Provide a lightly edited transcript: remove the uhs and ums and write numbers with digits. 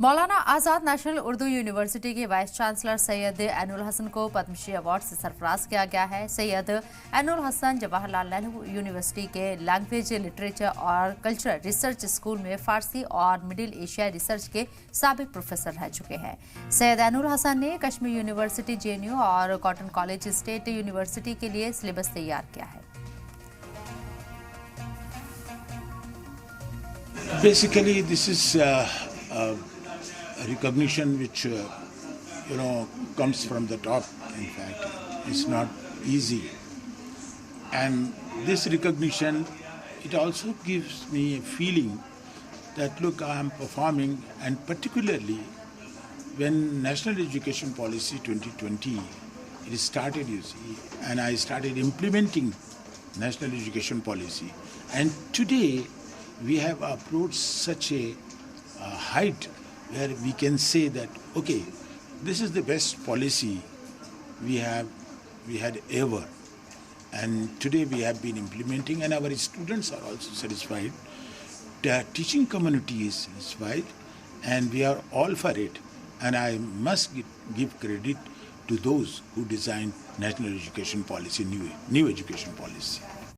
मौलाना आज़ाद national Urdu university के vice chancellor Syed Ainul Hasan को Padmashri award से सरफराज किया गया है। सैयद ऐनुल हसन जवाहरलाल नेहरू यूनिवर्सिटी के लैंग्वेज, लिटरेचर और कल्चरल रिसर्च स्कूल में फारसी और मिडिल एशिया रिसर्च के साबिक प्रोफेसर रह चुके हैं। सैयद ऐनुल हसन ने कश्मीर यूनिवर्सिटी JNU और कॉटन कॉलेज स्टेट यूनिवर्सिटी के लिए सिलेबस तैयार किया है। Basically, this is a recognition which comes from the top. In fact, it's not easy, and this recognition, it also gives me a feeling that look, I am performing, and particularly when National Education Policy 2020 it started, you see, and I started implementing National Education Policy, and today we have approached such a height where we can say that okay, this is the best policy we had ever, and today we have been implementing, and our students are also satisfied, the teaching community is satisfied, and we are all for it. And I must give credit to those who designed National Education Policy, new education policy.